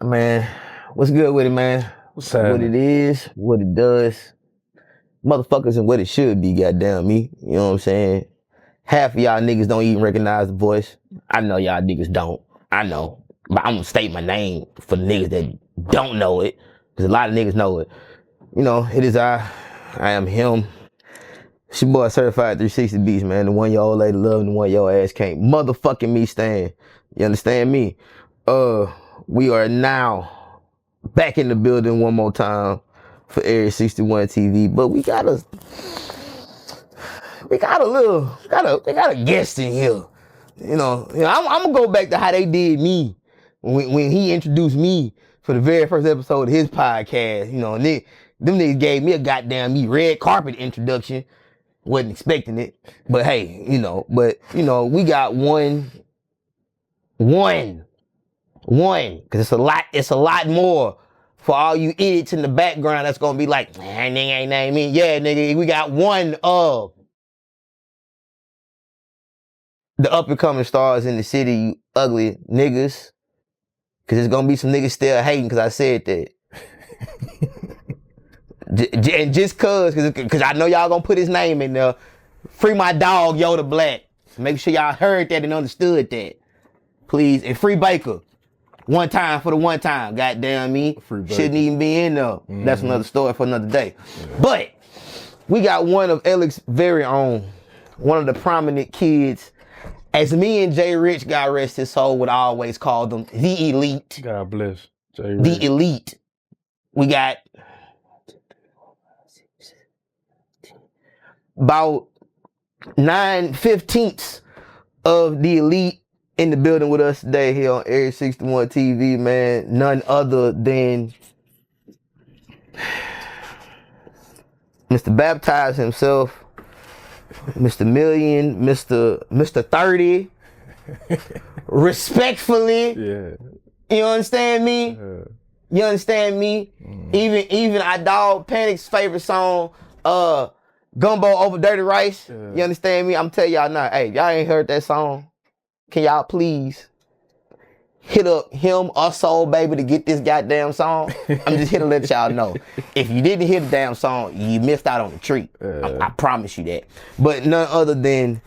Man, what's good with it, man? What's happening? What it is, what it does. Motherfuckers and what it should be, goddamn me. You know what I'm saying? Half of y'all niggas don't even recognize the voice. I know y'all niggas don't. I know. But I'm gonna state my name for the niggas that don't know it. Because a lot of niggas know it. You know, it is I am him. It's your boy Certified 360 Beats, man. The one your old lady love and the one your ass can't motherfucking me stand. You understand me? We are now back in the building one more time for Area61TV, but we got a guest in here. You know, I'm gonna go back to how they did me when he introduced me for the very first episode of his podcast. You know, and them niggas gave me a goddamn red carpet introduction. Wasn't expecting it, but hey, we got one, because it's a lot more for all you idiots in the background that's gonna be like, man, nigga ain't name me. Yeah, nigga, we got one of the up and coming stars in the city, you ugly niggas. Cause there's gonna be some niggas still hating cause I said that. And just cause I know y'all gonna put his name in there. Free my dog, Yoda Black. Make sure y'all heard that and understood that. Please, and free Baker. One time for the one time, goddamn me. Shouldn't even be in there. Mm-hmm. That's another story for another day. Yeah. But we got one of Alex's very own, one of the prominent kids. As me and Jay Rich, God rest his soul, would always call them the elite. God bless Jay Rich. The elite. We got about 9/15 of the elite in the building with us today here on Area61TV, man. None other than Mr. Baptized himself, Mr. Million, Mr. 30. Respectfully. Yeah. You understand me? You understand me? Even our dog Panic's favorite song, Gumbo Over Dirty Rice. You understand me? I'm telling y'all now, hey, y'all ain't heard that song. Can y'all please hit up him or Soul Baby to get this goddamn song? I'm just here to let y'all know. If you didn't hear the damn song, you missed out on the treat. I promise you that. But none other than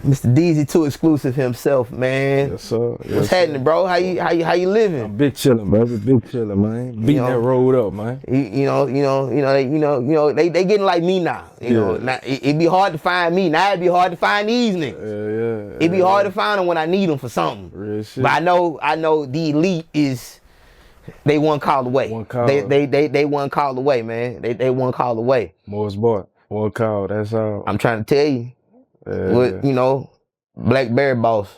Mr. Deezy2Exclusive himself, man. Yes, sir. Yes, what's happening, bro? How you living? I'm big chilling, brother. Big chilling, man. Beating that road up, man. They getting like me now. You know, now, it'd be hard to find me. Now it'd be hard to find these niggas. It'd be hard to find them when I need them for something. Real shit. But I know the elite is. They one call away. They one call away, man. They one call away. Morris boy. One call. That's all. I'm trying to tell you. What, Blackberry boss.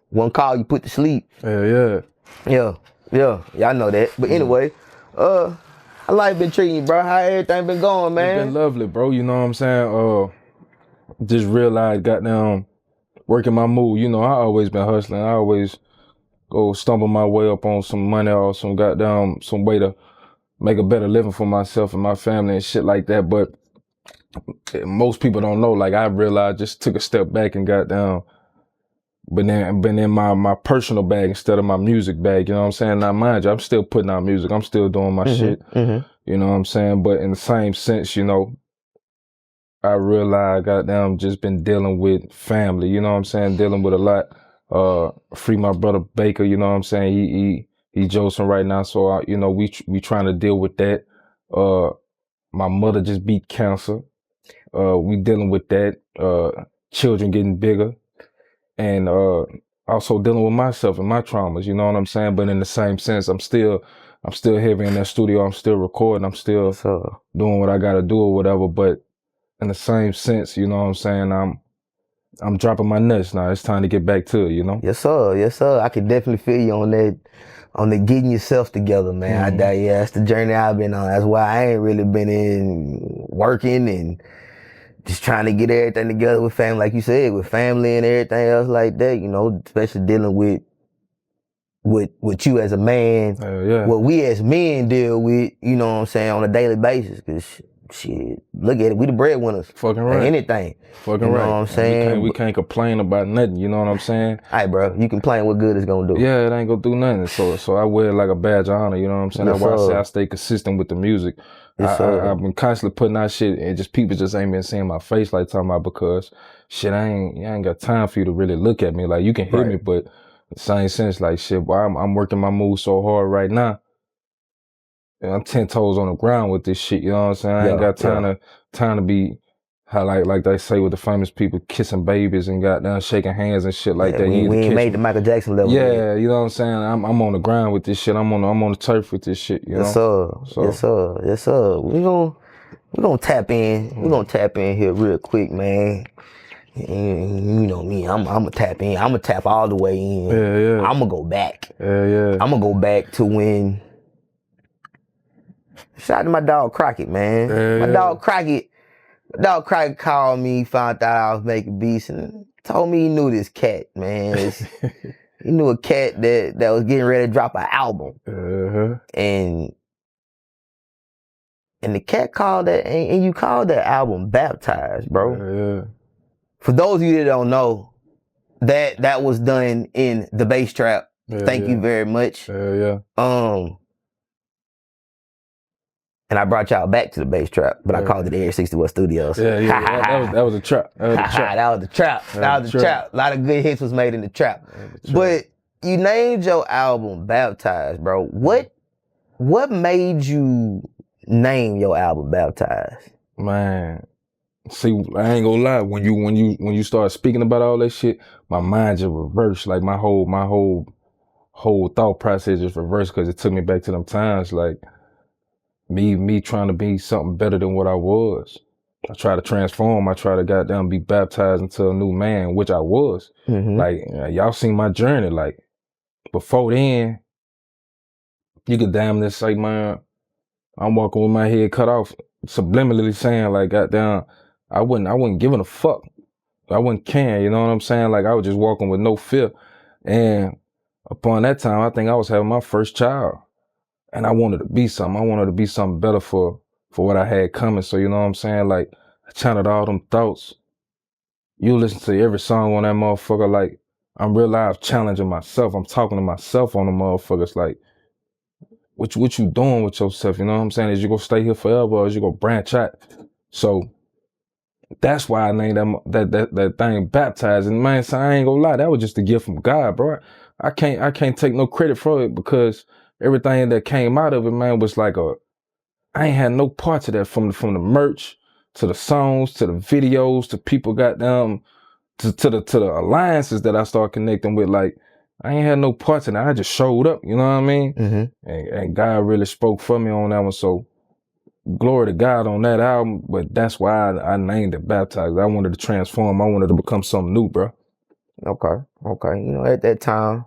One call you put to sleep. Yeah. Y'all know that. But anyway, how life been treating you, bro? How everything been going, man? It's been lovely, bro. You know what I'm saying? Just realized, goddamn, working my move. You know, I always been hustling. I always go stumble my way up on some money or some way to make a better living for myself and my family and shit like that. But most people don't know. Like, I realized, just took a step back and got down, been in my personal bag instead of my music bag. You know what I'm saying? Now, mind you, I'm still putting out music. I'm still doing my shit. You know what I'm saying? But in the same sense, I realized, goddamn, just been dealing with family. You know what I'm saying? Dealing with a lot. Free my brother Baker. You know what I'm saying? He Joseph right now. So we trying to deal with that. My mother just beat cancer. We dealing with that, children getting bigger, and also dealing with myself and my traumas, you know what I'm saying? But in the same sense, I'm still heavy in that studio, I'm still recording, I'm still doing what I gotta do or whatever, but in the same sense, you know what I'm saying, I'm dropping my nuts now. It's time to get back to it, you know? Yes, sir. I can definitely feel you on the getting yourself together, man. That's the journey I've been on. That's why I ain't really been in working and just trying to get everything together with family, like you said, with family and everything else like that, especially dealing with you as a man, what we as men deal with, you know what I'm saying, on a daily basis. Cause shit, look at it. We the breadwinners. Fucking right. Anything. Fucking you know right. what I'm saying? We can't complain about nothing. You know what I'm saying? All right, bro. You complain, what good it's gonna do? Yeah, it ain't gonna do nothing. So I wear it like a badge of honor. You know what I'm saying? Yes, That's why I say sir. I stay consistent with the music. Yes, I've been constantly putting out shit, and just people just ain't been seeing my face like talking about, because shit, I ain't got time for you to really look at me. Like, you can hear me, but in the same sense, like, shit, boy, I'm working my moves so hard right now. And I'm 10 toes on the ground with this shit. You know what I'm saying? I ain't got time to be how like they say with the famous people, kissing babies and goddamn shaking hands and shit like that. We ain't made the Michael Jackson level. Yeah, you know what I'm saying? I'm on the ground with this shit. I'm on the turf with this shit, you know? Yes, sir. So, yes, sir. We gonna tap in. We gonna tap in here real quick, man. And you know me, I'm gonna tap in. I'm gonna tap all the way in. Yeah. I'm gonna go back. Yeah. I'm gonna go back to when. Shout out to my dog Crockett, man. My dog Crockett called me, found out I was making beats, and told me he knew this cat, man. He knew a cat that was getting ready to drop an album. And the cat called that, and you called that album Baptized, bro. For those of you that don't know, that was done in the bass trap. Thank you very much. And I brought y'all back to the bass trap, but I called it Area61 Studios. That was a trap. That was the trap. That was the trap. A lot of good hits was made in the trap. But you named your album Baptized, bro. What made you name your album Baptized? Man, see, I ain't gonna lie. When you start speaking about all that shit, my mind just reversed. Like my whole thought process just reversed, because it took me back to them times, like me trying to be something better than what I was. I try to transform. I try to goddamn be baptized into a new man, which I was. Like, y'all seen my journey. Like, before then, you could damn near say, man, I'm walking with my head cut off, subliminally saying, like, goddamn, I wasn't giving a fuck. I wasn't caring, you know what I'm saying? Like, I was just walking with no fear. And upon that time, I think I was having my first child. And I wanted to be something. I wanted to be something better for what I had coming. So, you know what I'm saying? Like, I channeled all them thoughts. You listen to every song on that motherfucker, like, I'm real life challenging myself. I'm talking to myself on the motherfuckers, like, what you doing with yourself? You know what I'm saying? Is you gonna stay here forever, or is you gonna branch out? So that's why I named that thing Baptized. And man, so I ain't gonna lie, that was just a gift from God, bro. I can't take no credit for it, because everything that came out of it, man, was like I ain't had no parts of that, from the merch to the songs to the videos to people goddamn to the alliances that I started connecting with. Like, I ain't had no parts in it. I just showed up, you know what I mean? And God really spoke for me on that one. So glory to God on that album. But that's why I named it Baptized. I wanted to transform. I wanted to become something new, bro. Okay. You know, at that time,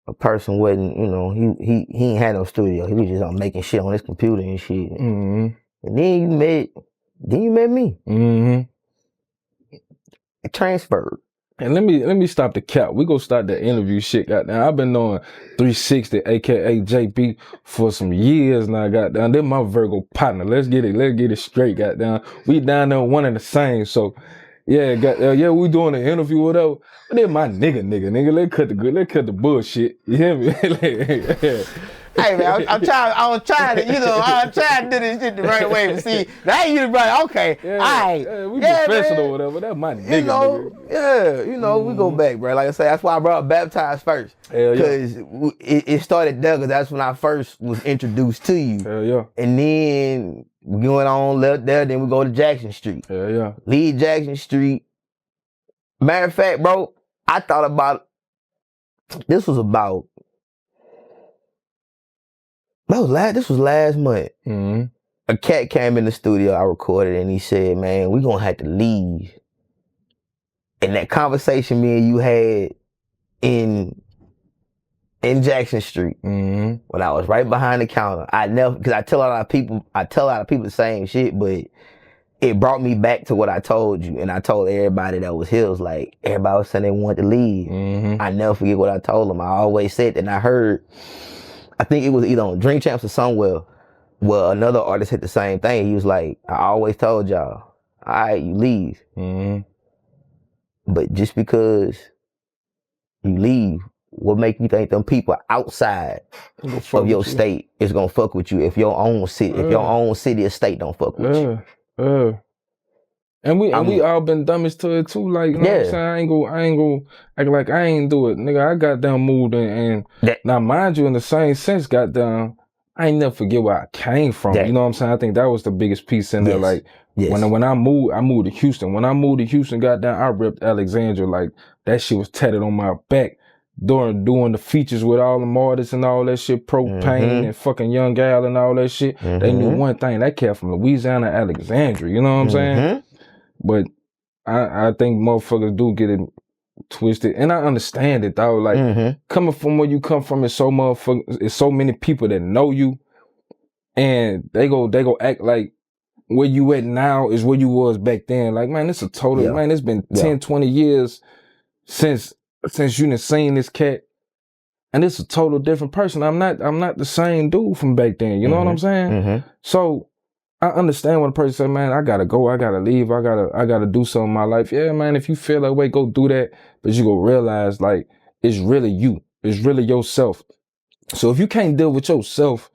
a person wasn't, you know, he ain't had no studio. He was just making shit on his computer and shit. And then you met me. It transferred. And let me stop the cap. We gonna start the interview shit, goddamn. I've been knowing 360, aka JB, for some years now, goddamn. They're my Virgo partner. Let's get it straight, goddamn. We down there one and the same. So yeah, we doing an interview, whatever. But they're my nigga. Let's cut the bullshit. You hear me? Hey man, I'm trying to, you know, I'm trying to do this shit the right way. But see, now you right, okay, we professional or whatever. That's my nigga. You know, you know, we go back, bro. Like I said, that's why I brought Baptized first, because it started there. Because that's when I first was introduced to you. And then we going on left there, then we go to Jackson Street. Lead Jackson Street. Matter of fact, bro, I thought about this was last month. A cat came in the studio, I recorded, and he said, man, we gonna have to leave. And that conversation me and you had in Jackson Street, when I was right behind the counter, because I tell a lot of people the same shit, but it brought me back to what I told you. And I told everybody that was here, like, everybody was saying they wanted to leave. I never forget what I told them. I always said that, and I heard, I think it was either on Drink Champs or somewhere, Well, another artist hit the same thing. He was like, I always told y'all, all right, you leave. But just because you leave, what make you think them people outside of your state is gonna fuck with you if your own city, or state don't fuck with you? And we all been dummies to it too. Like, you know what I'm saying? I ain't go act like I ain't do it. Nigga, I got down moved and now mind you, in the same sense, got down, I ain't never forget where I came from. You know what I'm saying? I think that was the biggest piece in there. Like when I moved to Houston. When I moved to Houston, got down, I ripped Alexandria. Like that shit was tatted on my back. Doing the features with all them artists and all that shit, Propane and fucking Young Gal and all that shit. They knew one thing, that cat from Louisiana, Alexandria. You know what I'm saying? But I think motherfuckers do get it twisted, and I understand it though. Like coming from where you come from, is so many people that know you, and they go act like where you at now is where you was back then. Like, man, it's a total man. It's been 10, 20 years since you done seen this cat, and it's a total different person. I'm not the same dude from back then. You know what I'm saying? So I understand when a person say, man, I gotta go, I gotta leave, I gotta do something in my life. Yeah, man, if you feel that way, go do that. But you go realize, like, it's really you. It's really yourself. So if you can't deal with yourself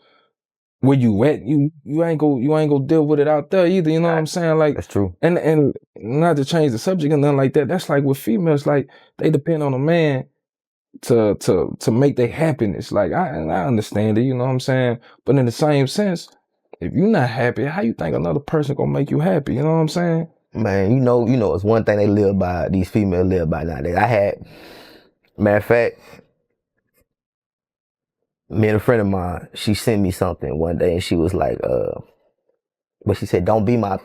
where you at, you ain't go deal with it out there either. You know what I'm saying? Like, that's true. And not to change the subject and nothing like that. That's like with females, like they depend on a man to make their happiness. Like I understand it, you know what I'm saying? But in the same sense, if you're not happy, how you think another person gonna make you happy? You know what I'm saying? Man, you know, it's one thing they live by, these females live by nowadays. Matter of fact, me and a friend of mine, she sent me something one day and she was like, but she said, don't be my,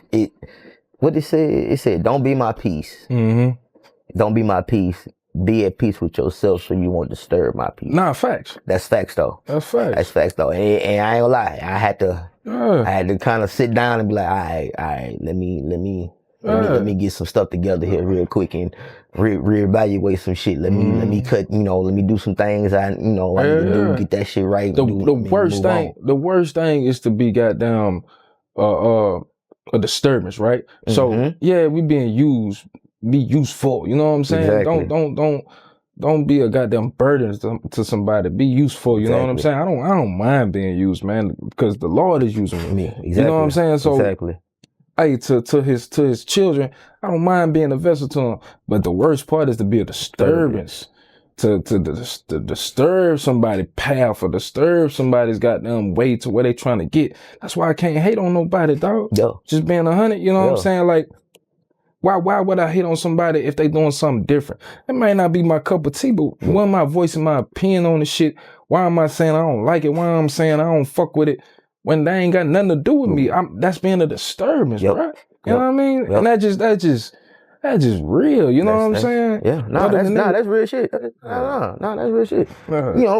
what it said? It said, don't be my peace. Don't be my peace. Be at peace with yourself so you won't disturb my peace. Nah, facts. That's facts though. That's facts. That's facts though. And I ain't gonna lie, I had to kind of sit down and be like, all right, let me get some stuff together here real quick and reevaluate some shit. Let me cut, let me do some things I need to do, get that shit right. The worst thing is to be goddamn a disturbance, right? So yeah, we being used. Be useful, you know what I'm saying? Exactly. Don't be a goddamn burden to somebody. Be useful, you know what I'm saying? I don't mind being used, man, because the Lord is using me. Exactly. You know what I'm saying? So hey, to his children, I don't mind being a vessel to them. But the worst part is to be a disturbance. To disturb somebody's path or disturb somebody's goddamn way to where they trying to get. That's why I can't hate on nobody, dog. Just being 100, you know what I'm saying? Like, why would I hate on somebody if they doing something different? It might not be my cup of tea, but why am I voicing my opinion on the shit? Why am I saying I don't like it? Why am I saying I don't fuck with it when they ain't got nothing to do with me? That's being a disturbance, right? You know what I mean? And that just real. You know what I'm saying? Yeah. That's real shit. No, that's real shit. You know,